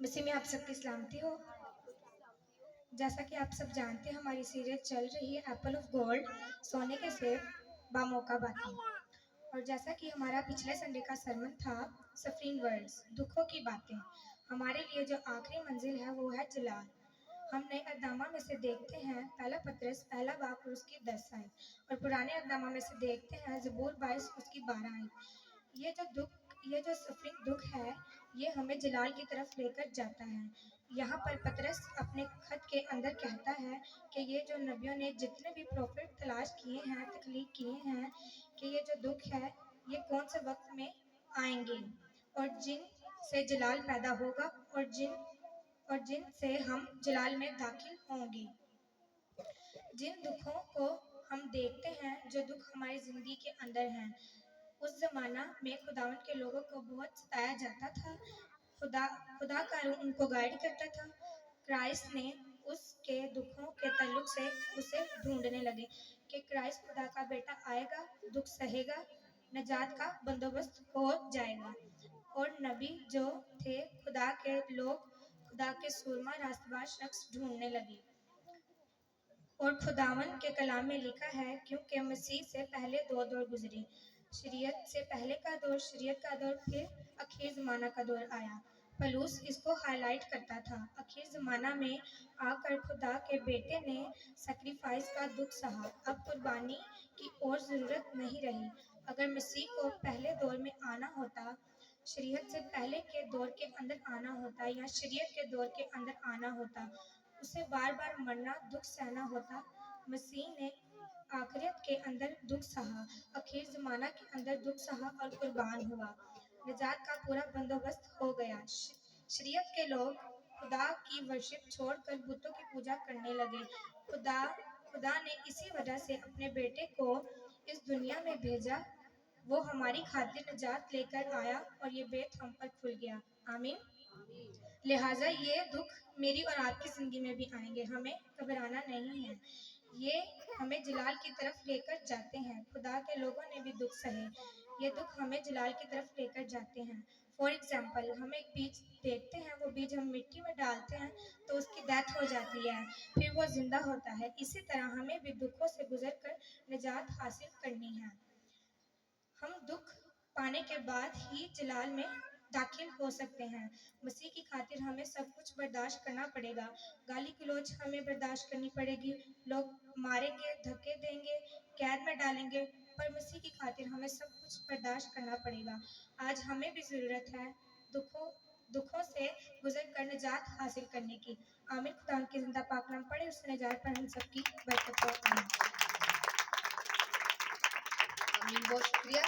मसीह में आप सबकी सलामती हो। जैसा कि आप सब जानते हैं, हमारी सीरीज चल रही है एप्पल ऑफ गोल्ड, सोने के सेब बामौका बातें। और जैसा कि हमारा पिछले संडे का सरमन था सफरिंग वर्ड्स, दुखों की बातें। हमारे लिए जो आखिरी मंजिल है वो है जलाल। हम नए अहदनामा में से देखते हैं पहला पतरस पहला बाब और उसकी 10 आयत, और पुराने अहदनामा में से देखते हैं ज़बूर 22 उसकी 12 आयत। ये जो सफरिंग दुख है, ये हमें जलाल की तरफ लेकर जाता है। यहाँ पर पतरस अपने खत के अंदर कहता है कि ये जो नबियों ने जितने भी प्रोफेट तलाश किए हैं, तख्लीक किए हैं, कि ये जो दुख है ये कौन से वक्त में आएंगे, और जिन से जलाल पैदा होगा, और जिन से हम जलाल में दाखिल होंगे। जिन दुखों को हम देखते हैं, जो दुख हमारी जिंदगी के अंदर हैं, उस जमाना में खुदावंद के लोगों को बहुत सताया जाता था। खुदा का रूह उनको गाइड करता था। क्राइस्ट ने उसके दुखों के ताल्लुक से उसे ढूंढने लगे कि क्राइस्ट खुदा का बेटा आएगा, दुख सहेगा, नजात का बंदोबस्त हो जाएगा। और नबी जो थे खुदा के लोग, खुदा के सूरमा रास्तबाज शख्स ढूंढने लगे। और खुदावन के कलाम में लिखा है, क्योंकि मसीह से पहले दो दौर गुजरे, शरीयत से पहले का दौर, शरीयत का दौर, फिर आखिर ज़माना का दौर आया। पलूस इसको हाईलाइट करता था। आखिर ज़माना में आकर खुदा के बेटे ने सेक्रीफाइस का दुख सहा। अब कुर्बानी की और ज़रूरत नहीं रही। अगर मसीह को पहले दौर में आना होता, शरीयत से पहले के दौर के अंदर आना होता, या शरीयत के दौर के अंदर आना होता, उसे बार बार मरना, दुख सहना होता। मसीह ने आखिरत के अंदर दुख सहा, आखिर ज़माना के अंदर दुख सहा और कुर्बान हुआ। निजात का पूरा बंदोबस्त हो गया। शरीयत के लोग खुदा की वर्शिप छोड़कर बुतों की पूजा करने लगे। खुदा ने इसी वजह से अपने बेटे को इस दुनिया में भेजा। वो हमारी खातिर निजात लेकर आया और ये बेत हम पर खुल गया। आमीन। लिहाजा ये दुख मेरी और आपकी जिंदगी में भी आएंगे, हमें घबराना नहीं है। ये हमें जलाल की तरफ लेकर जाते हैं। खुदा के लोगों ने भी दुख सहे। ये दुख हमें जलाल की तरफ लेकर जाते हैं। फॉर एग्जाम्पल, हम एक बीज देखते हैं, वो बीज हम मिट्टी में डालते हैं तो उसकी डेथ हो जाती है, फिर वो जिंदा होता है। इसी तरह हमें भी दुखों से गुजर कर निजात हासिल करनी है। हम दुख पाने के बाद ही जलाल में दाखिल हो सकते हैं। मसीह की खातिर हमें सब कुछ बर्दाश्त करना पड़ेगा। गाली गलौज हमें बर्दाश्त करनी पड़ेगी, लोग मारेंगे, धक्के देंगे, कैद में डालेंगे, पर मसीह की खातिर हमें सब कुछ बर्दाश्त करना पड़ेगा। आज हमें भी ज़रूरत है दुखों से गुजर कर निजात हासिल करने की। आमीन। खुदा की जिंदा पाक नाम पढ़े, उससे निजात पर हम सबकी बरकत हो। आमीन। बहुत शुक्रिया।